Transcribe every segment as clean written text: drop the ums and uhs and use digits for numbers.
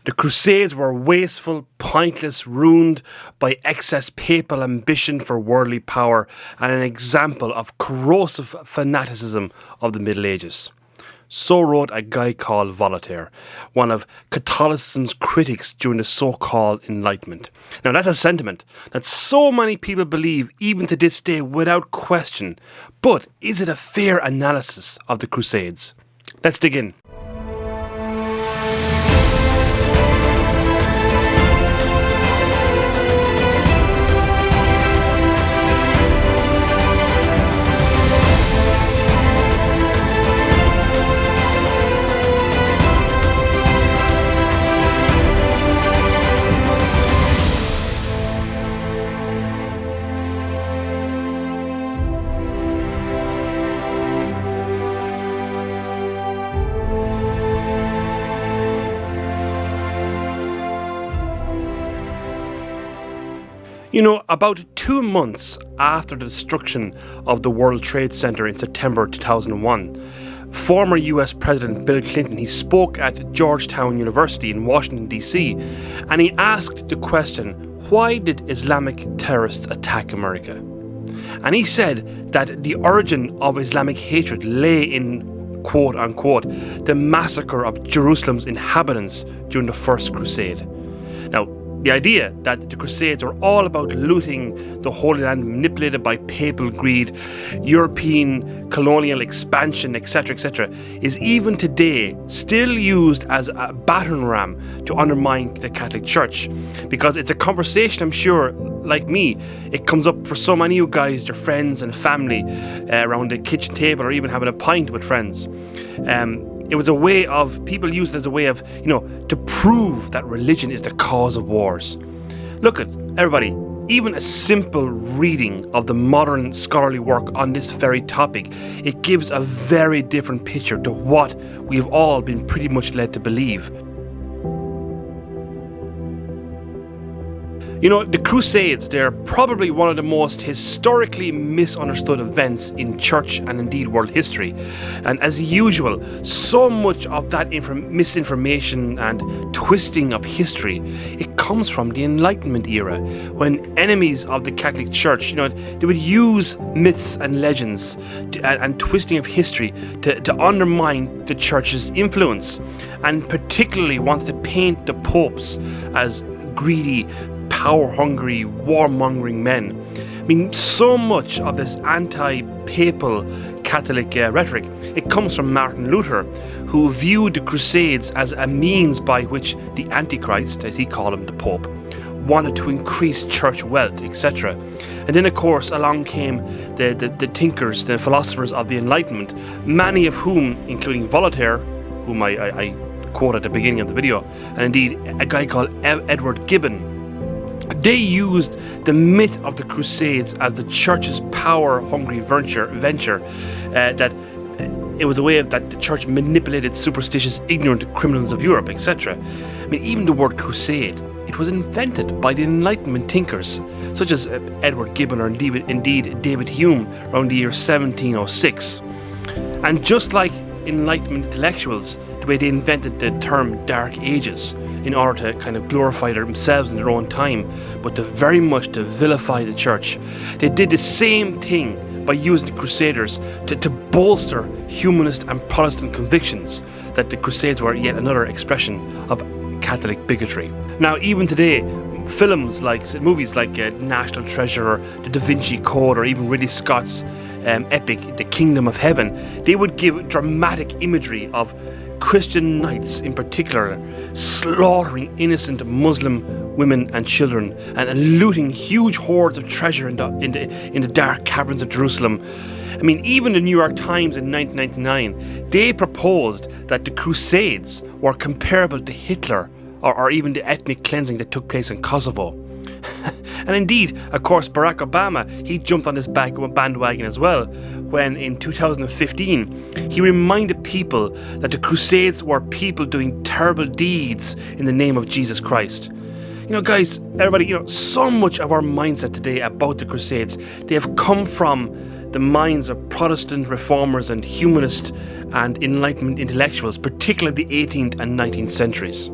The Crusades were wasteful, pointless, ruined by excess papal ambition for worldly power, and an example of corrosive fanaticism of the Middle Ages. So wrote a guy called Voltaire, one of Catholicism's critics during the so-called Enlightenment. Now that's a sentiment that so many people believe even to this day without question. But is it a fair analysis of the Crusades? Let's dig in. About 2 months after the destruction of the World Trade Center in September 2001, former US President Bill Clinton, he spoke at Georgetown University in Washington, D.C., and he asked the question, why did Islamic terrorists attack America? And he said that the origin of Islamic hatred lay in, quote unquote, the massacre of Jerusalem's inhabitants during the First Crusade. Now, the idea that the Crusades were all about looting the Holy Land, manipulated by papal greed, European colonial expansion, etc., is even today still used as a battering ram to undermine the Catholic Church. Because it's a conversation, I'm sure, like me, it comes up for so many of you guys, your friends and family, around the kitchen table or even having a pint with friends. It was a way of, people use it as a way of, to prove that religion is the cause of wars. Look at, everybody, even a simple reading of the modern scholarly work on this very topic, it gives a very different picture to what we've all been pretty much led to believe. The Crusades, they're probably one of the most historically misunderstood events in church and indeed world history. And as usual, so much of that misinformation and twisting of history, it comes from the Enlightenment era, when enemies of the Catholic Church, they would use myths and legends and twisting of history to undermine the Church's influence, and particularly wanted to paint the popes as greedy, power-hungry, warmongering men. So much of this anti-papal Catholic rhetoric, it comes from Martin Luther, who viewed the Crusades as a means by which the Antichrist, as he called him, the Pope, wanted to increase church wealth, etc. And then, of course, along came the thinkers, the philosophers of the Enlightenment, many of whom, including Voltaire, whom I quote at the beginning of the video, and indeed a guy called Edward Gibbon. They used the myth of the Crusades as the Church's power-hungry venture, that it was a way that the Church manipulated superstitious, ignorant criminals of Europe, etc. Even the word crusade, it was invented by the Enlightenment thinkers, such as Edward Gibbon or indeed David Hume around the year 1706. And just like Enlightenment intellectuals, the way they invented the term Dark Ages in order to kind of glorify themselves in their own time, but very much to vilify the Church. They did the same thing by using the Crusaders to bolster humanist and Protestant convictions that the Crusades were yet another expression of Catholic bigotry. Now, even today, movies like National Treasure or The Da Vinci Code or even Ridley Scott's epic The Kingdom of Heaven, they would give dramatic imagery of Christian knights in particular slaughtering innocent Muslim women and children and looting huge hoards of treasure in the dark caverns of Jerusalem. Even the New York Times in 1999, they proposed that the Crusades were comparable to Hitler or even the ethnic cleansing that took place in Kosovo. And indeed, of course, Barack Obama, he jumped on this bandwagon as well when in 2015 he reminded people that the Crusades were people doing terrible deeds in the name of Jesus Christ. Guys, everybody, so much of our mindset today about the Crusades, they have come from the minds of Protestant reformers and humanist and Enlightenment intellectuals, particularly the 18th and 19th centuries.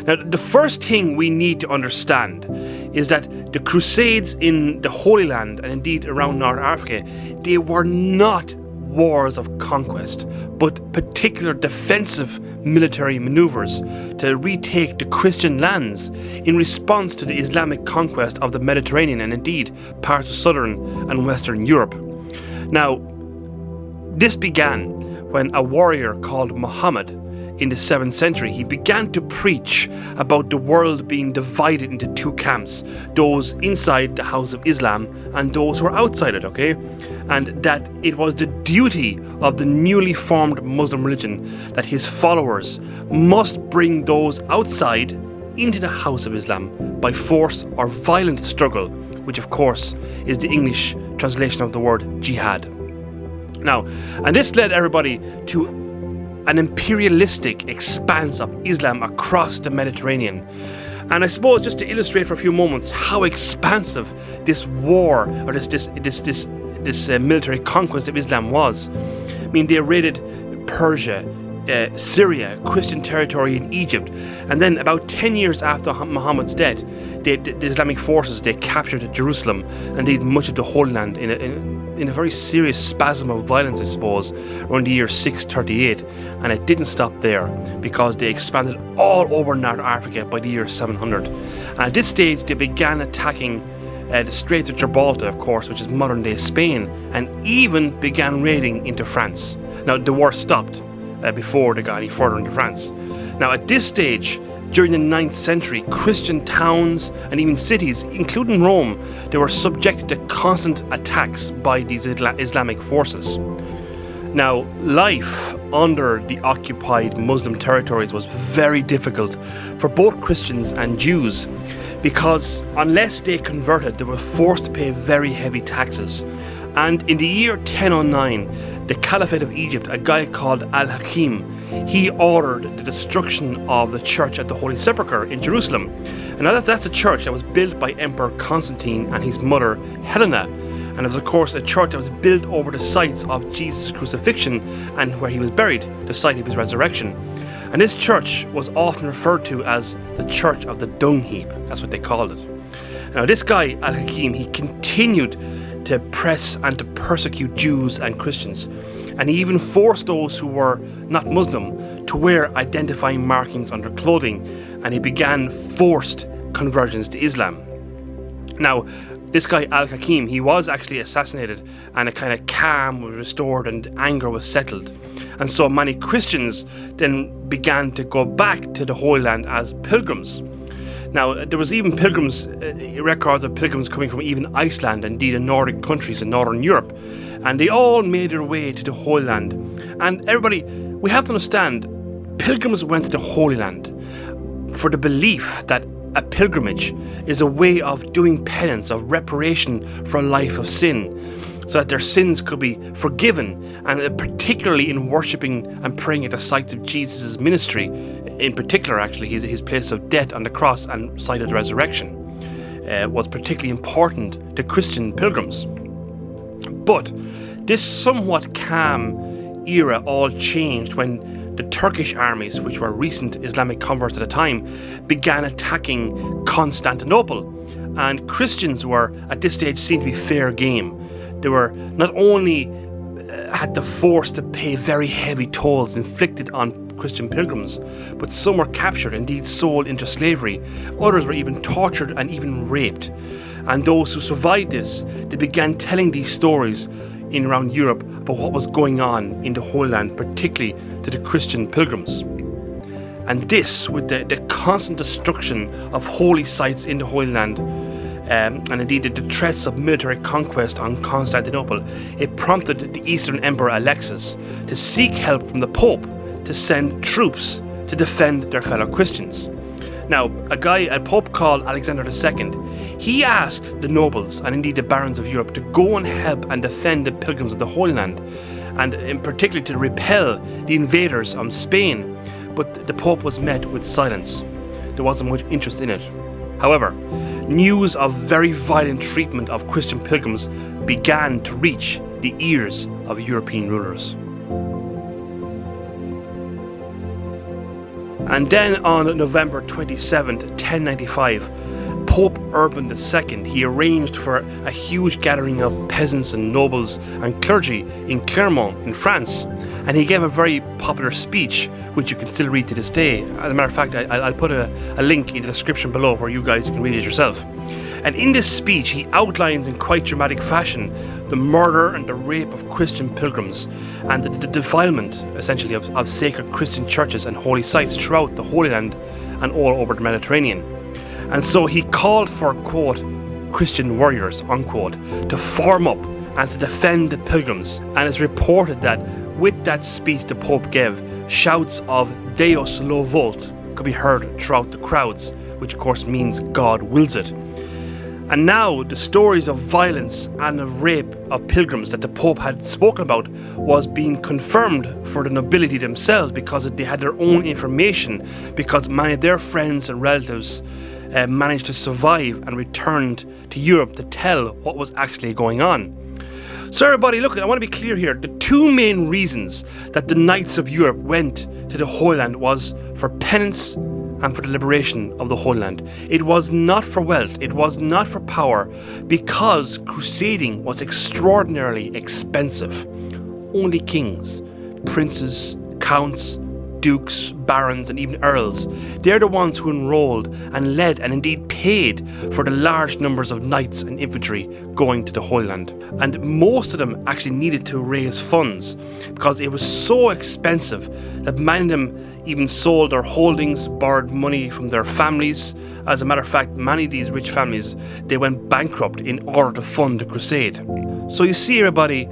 Now, the first thing we need to understand is that the Crusades in the Holy Land and indeed around North Africa, they were not wars of conquest, but particular defensive military maneuvers to retake the Christian lands in response to the Islamic conquest of the Mediterranean and indeed parts of southern and western Europe. Now, this began when a warrior called Muhammad in the 7th century, he began to preach about the world being divided into two camps, those inside the house of Islam and those who are outside it, okay? And that it was the duty of the newly formed Muslim religion that his followers must bring those outside into the house of Islam by force or violent struggle, which of course is the English translation of the word jihad. Now, and this led everybody to an imperialistic expanse of Islam across the Mediterranean. And I suppose just to illustrate for a few moments how expansive this war or this military conquest of Islam was. I mean, they raided Persia, Syria, Christian territory in Egypt, and then about 10 years after Muhammad's death, the Islamic forces, they captured Jerusalem and indeed much of the Holy Land in a very serious spasm of violence, I suppose, around the year 638, and it didn't stop there because they expanded all over North Africa by the year 700. And at this stage, they began attacking the Straits of Gibraltar, of course, which is modern-day Spain, and even began raiding into France. Now, the war stopped before they got any further into France. Now, at this stage, during the 9th century, Christian towns and even cities, including Rome, they were subjected to constant attacks by these Islamic forces. Now, life under the occupied Muslim territories was very difficult for both Christians and Jews because unless they converted, they were forced to pay very heavy taxes. And in the year 1009, the Caliphate of Egypt, a guy called Al-Hakim, he ordered the destruction of the church at the Holy Sepulchre in Jerusalem. And now that's a church that was built by Emperor Constantine and his mother Helena. And it was, of course, a church that was built over the sites of Jesus' crucifixion and where he was buried, the site of his resurrection. And this church was often referred to as the Church of the Dung Heap. That's what they called it. Now, this guy, Al-Hakim, he continued to press and to persecute Jews and Christians. And he even forced those who were not Muslim to wear identifying markings on their clothing, and he began forced conversions to Islam. Now, this guy Al-Hakim, he was actually assassinated, and a kind of calm was restored and anger was settled. And so many Christians then began to go back to the Holy Land as pilgrims. Now, there was even records of pilgrims coming from even Iceland and indeed the Nordic countries in Northern Europe. And they all made their way to the Holy Land. And everybody, we have to understand, pilgrims went to the Holy Land for the belief that a pilgrimage is a way of doing penance, of reparation for a life of sin, so that their sins could be forgiven, and particularly in worshipping and praying at the sites of Jesus' ministry, in particular actually his place of death on the cross and site of the resurrection, was particularly important to Christian pilgrims. But this somewhat calm era all changed when the Turkish armies, which were recent Islamic converts at the time, began attacking Constantinople, and Christians were at this stage seen to be fair game. They were not only had the force to pay very heavy tolls inflicted on Christian pilgrims, but some were captured, indeed sold into slavery. Others were even tortured and even raped. And those who survived this, they began telling these stories in around Europe about what was going on in the Holy Land, particularly to the Christian pilgrims. And this, with the constant destruction of holy sites in the Holy Land, and indeed the threats of military conquest on Constantinople, it prompted the Eastern Emperor Alexis to seek help from the Pope to send troops to defend their fellow Christians. Now, a Pope called Alexander II, he asked the nobles and indeed the barons of Europe to go and help and defend the pilgrims of the Holy Land, and in particular to repel the invaders from Spain. But the Pope was met with silence. There wasn't much interest in it. However, news of very violent treatment of Christian pilgrims began to reach the ears of European rulers. And then on November 27th, 1095, Pope Urban II, he arranged for a huge gathering of peasants and nobles and clergy in Clermont in France, and he gave a very popular speech which you can still read to this day. As a matter of fact, I'll put a link in the description below where you guys can read it yourself. And in this speech he outlines in quite dramatic fashion the murder and the rape of Christian pilgrims and the defilement essentially of sacred Christian churches and holy sites throughout the Holy Land and all over the Mediterranean. And so he called for, quote, Christian warriors, unquote, to form up and to defend the pilgrims. And it's reported that with that speech the Pope gave, shouts of Deus lo vult could be heard throughout the crowds, which of course means God wills it. And now the stories of violence and of rape of pilgrims that the Pope had spoken about was being confirmed for the nobility themselves, because they had their own information, because many of their friends and relatives managed to survive and returned to Europe to tell what was actually going on. So everybody, look, I want to be clear here. The two main reasons that the Knights of Europe went to the Holy Land was for penance and for the liberation of the Holy Land. It was not for wealth, it was not for power, because crusading was extraordinarily expensive. Only kings, princes, counts, dukes, barons and even earls, they're the ones who enrolled and led and indeed paid for the large numbers of knights and infantry going to the Holy Land. And most of them actually needed to raise funds because it was so expensive that many of them even sold their holdings, borrowed money from their families. As a matter of fact, many of these rich families, they went bankrupt in order to fund the crusade. So you see, everybody,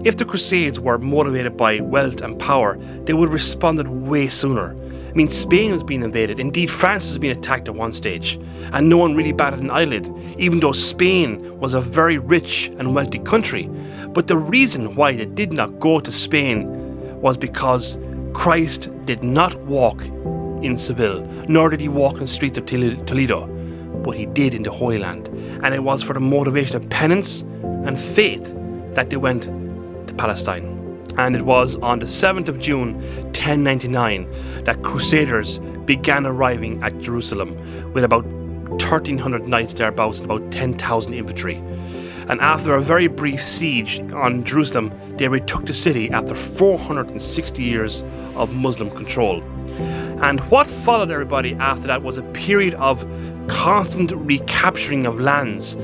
if the Crusades were motivated by wealth and power, they would have responded way sooner. I mean, Spain was being invaded. Indeed, France was being attacked at one stage, and no one really batted an eyelid, even though Spain was a very rich and wealthy country. But the reason why they did not go to Spain was because Christ did not walk in Seville, nor did he walk in the streets of Toledo, but he did in the Holy Land. And it was for the motivation of penance and faith that they went to Palestine. And it was on the 7th of June 1099 that Crusaders began arriving at Jerusalem with about 1,300 knights thereabouts and about 10,000 infantry. And after a very brief siege on Jerusalem, they retook the city after 460 years of Muslim control. And what followed, everybody, after that was a period of constant recapturing of lands.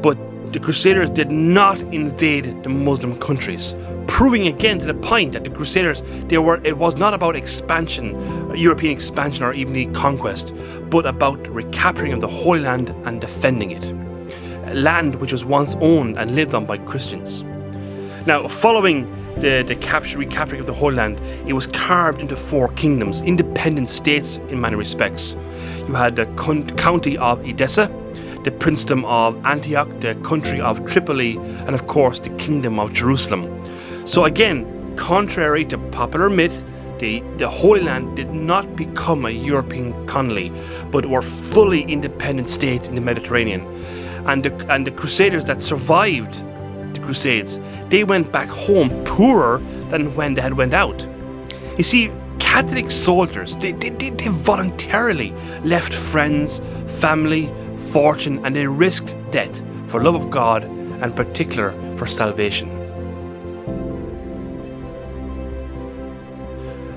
But the Crusaders did not invade the Muslim countries, proving again to the point that the Crusaders, it was not about expansion, European expansion or even conquest, but about the recapturing of the Holy Land and defending it. Land which was once owned and lived on by Christians. Now, following the recapturing of the Holy Land, it was carved into 4 kingdoms, independent states in many respects. You had the county of Edessa, the princedom of Antioch, the country of Tripoli, and of course the kingdom of Jerusalem. So again, contrary to popular myth, the Holy Land did not become a European colony, but were fully independent states in the Mediterranean. And the Crusaders that survived the Crusades, they went back home poorer than when they had went out. You see, Catholic soldiers, they voluntarily left friends, family, fortune, and they risked death for love of God and in particular for salvation.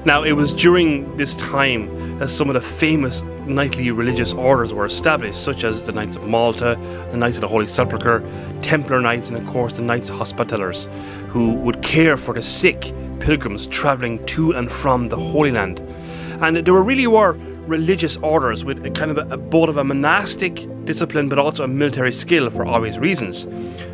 Now, it was during this time that some of the famous knightly religious orders were established, such as the Knights of Malta, the Knights of the Holy Sepulchre, Templar Knights, and of course the Knights Hospitallers, who would care for the sick pilgrims travelling to and from the Holy Land. And there really were religious orders with a kind of both of a monastic discipline but also a military skill for obvious reasons,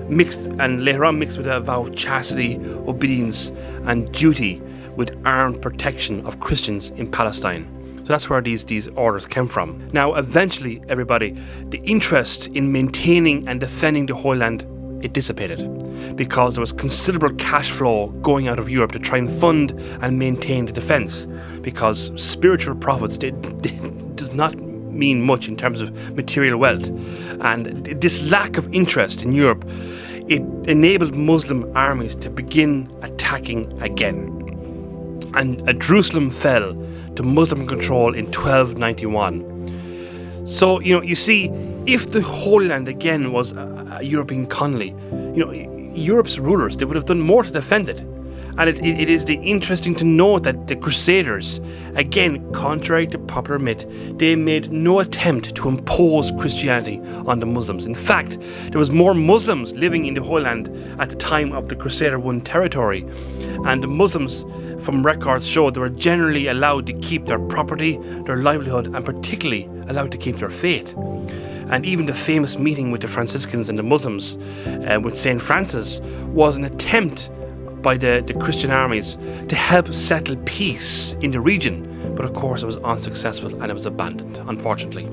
mixed with a vow of chastity, obedience and duty with armed protection of Christians in Palestine. So that's where these orders came from. Now, eventually, everybody, the interest in maintaining and defending the Holy Land, it dissipated because there was considerable cash flow going out of Europe to try and fund and maintain the defence, because spiritual profits does not mean much in terms of material wealth. And this lack of interest in Europe, it enabled Muslim armies to begin attacking again. and Jerusalem fell to Muslim control in 1291. So, you see, if the Holy Land again was a European colony, Europe's rulers, they would have done more to defend it. And it is interesting to note that the Crusaders, again, contrary to popular myth, they made no attempt to impose Christianity on the Muslims. In fact, there was more Muslims living in the Holy Land at the time of the Crusader-won territory. And the Muslims, from records show, they were generally allowed to keep their property, their livelihood, and particularly allowed to keep their faith. And even the famous meeting with the Franciscans and the Muslims with St. Francis was an attempt by the Christian armies to help settle peace in the region, but of course it was unsuccessful and it was abandoned, unfortunately.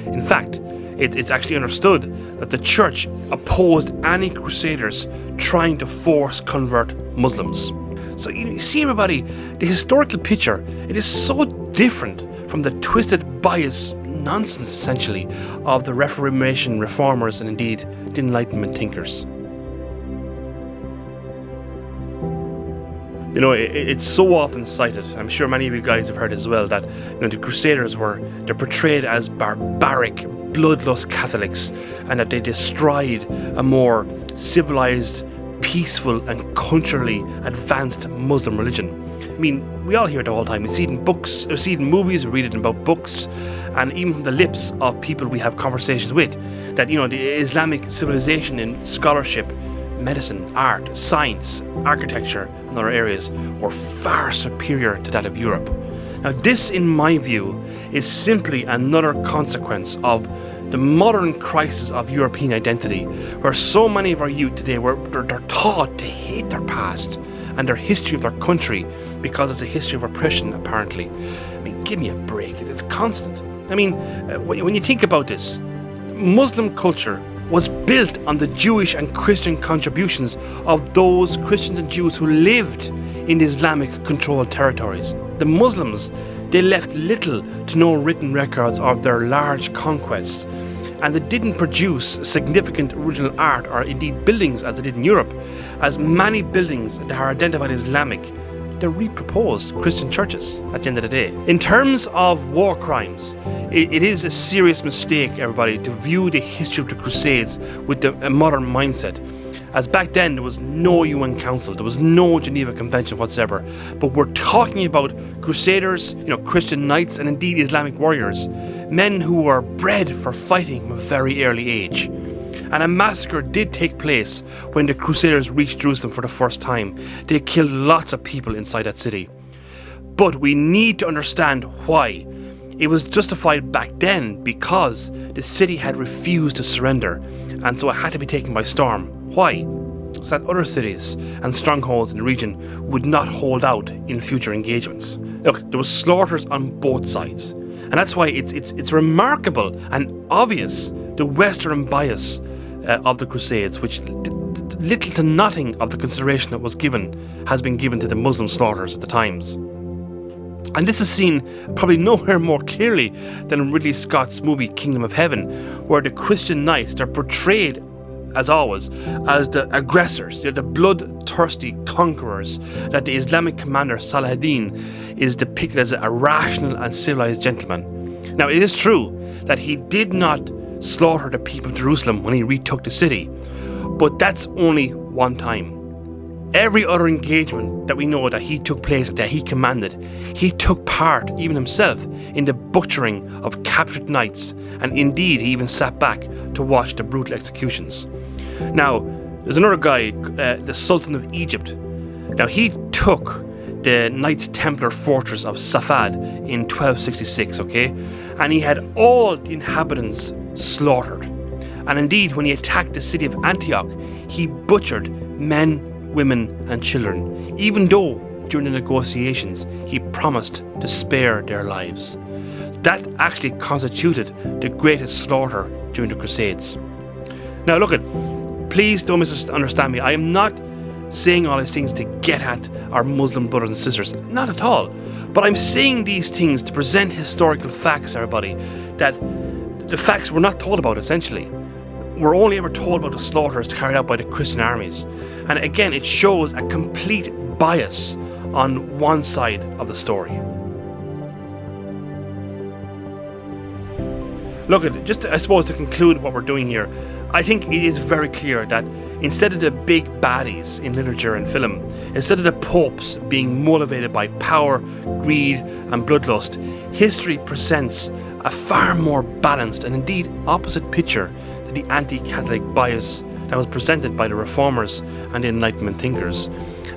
In fact, it's actually understood that the church opposed any Crusaders trying to force convert Muslims. So you see, everybody, the historical picture, it is so different from the twisted, biased nonsense, essentially, of the Reformation reformers and indeed the Enlightenment thinkers. It's so often cited, I'm sure many of you guys have heard as well, that the Crusaders they're portrayed as barbaric, bloodlust Catholics, and that they destroyed a more civilized, peaceful and culturally advanced Muslim religion. I mean, we all hear it all the time. We see it in books, we see it in movies, we read it about books, and even from the lips of people we have conversations with, that the Islamic civilization in scholarship, medicine, art, science, architecture and other areas were far superior to that of Europe. Now this, in my view, is simply another consequence of the modern crisis of European identity, where so many of our youth today they're taught to hate their past and their history of their country because it's a history of oppression, apparently. I mean, give me a break. It's constant. I mean, when you think about this, Muslim culture was built on the Jewish and Christian contributions of those Christians and Jews who lived in the Islamic controlled territories. The Muslims, they left little to no written records of their large conquests, and they didn't produce significant original art or indeed buildings as they did in Europe, as many buildings that are identified as Islamic, they're reproposed Christian churches at the end of the day. In terms of war crimes, it is a serious mistake, everybody, to view the history of the Crusades with a modern mindset. As back then, there was no UN Council, there was no Geneva Convention whatsoever. But we're talking about Crusaders, Christian knights, and indeed Islamic warriors, men who were bred for fighting from a very early age. And a massacre did take place when the Crusaders reached Jerusalem for the first time. They killed lots of people inside that city. But we need to understand why. It was justified back then because the city had refused to surrender, and so it had to be taken by storm. Why? So that other cities and strongholds in the region would not hold out in future engagements. Look, there was slaughters on both sides, and that's why it's remarkable and obvious the Western bias of the Crusades, which little to nothing of the consideration that was given has been given to the Muslim slaughters at the times. And this is seen probably nowhere more clearly than in Ridley Scott's movie Kingdom of Heaven, where the Christian knights are portrayed, as always, as the aggressors, the bloodthirsty conquerors, that the Islamic commander Saladin is depicted as a rational and civilized gentleman. Now, it is true that he did not slaughter the people of Jerusalem when he retook the city, but that's only one time. Every other engagement that we know that he took place, that he commanded, he took part, even himself, in the butchering of captured knights, and indeed he even sat back to watch the brutal executions. Now, there's another guy, the Sultan of Egypt. Now, he took the Knights Templar fortress of Safad in 1266, okay? And he had all the inhabitants slaughtered. And indeed, when he attacked the city of Antioch, he butchered men, women and children, even though during the negotiations he promised to spare their lives. That actually constituted the greatest slaughter during the Crusades. Now look, please don't misunderstand me. I am not saying all these things to get at our Muslim brothers and sisters, not at all. But I'm saying these things to present historical facts, everybody, that the facts we're not told about, essentially. We're only ever told about the slaughters carried out by the Christian armies. And again, it shows a complete bias on one side of the story. Look, just I suppose to conclude what we're doing here, I think it is very clear that instead of the big baddies in literature and film, instead of the popes being motivated by power, greed and bloodlust, history presents a far more balanced and indeed opposite picture to the anti-Catholic bias that was presented by the Reformers and the Enlightenment thinkers,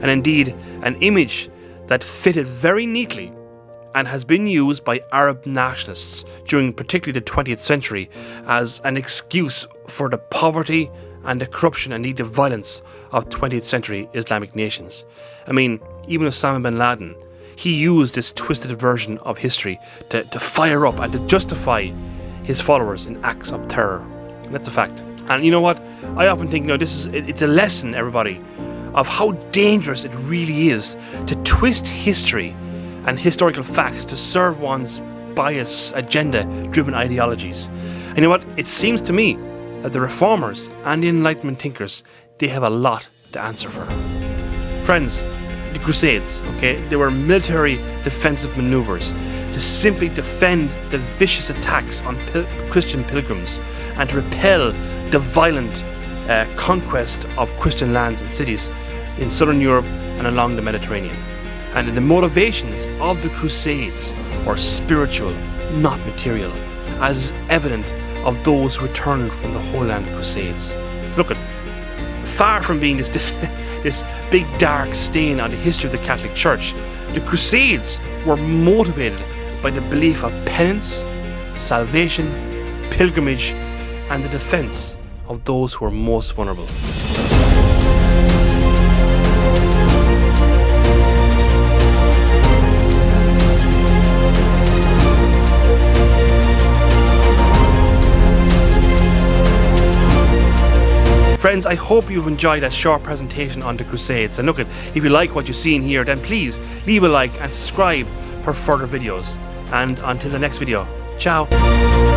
and indeed an image that fitted very neatly and has been used by Arab nationalists during particularly the 20th century as an excuse for the poverty and the corruption and indeed the violence of 20th century Islamic nations. I mean, even Osama bin Laden, he used this twisted version of history to fire up and to justify his followers in acts of terror. And that's a fact. And you know what? I often think, it's a lesson, everybody, of how dangerous it really is to twist history and historical facts to serve one's bias, agenda-driven ideologies. And you know what? It seems to me that the Reformers and the Enlightenment thinkers, they have a lot to answer for. Friends, the Crusades, they were military defensive maneuvers to simply defend the vicious attacks on Christian pilgrims and to repel the violent conquest of Christian lands and cities in southern Europe and along the Mediterranean. And the motivations of the Crusades were spiritual, not material, as evident of those who returned from the Holy Land Crusades. So look, far from being this big dark stain on the history of the Catholic Church, the Crusades were motivated by the belief of penance, salvation, pilgrimage, and the defense of those who were most vulnerable. Friends, I hope you've enjoyed that short presentation on the Crusades. And look, if you like what you've seen here, then please leave a like and subscribe for further videos. And until the next video, ciao.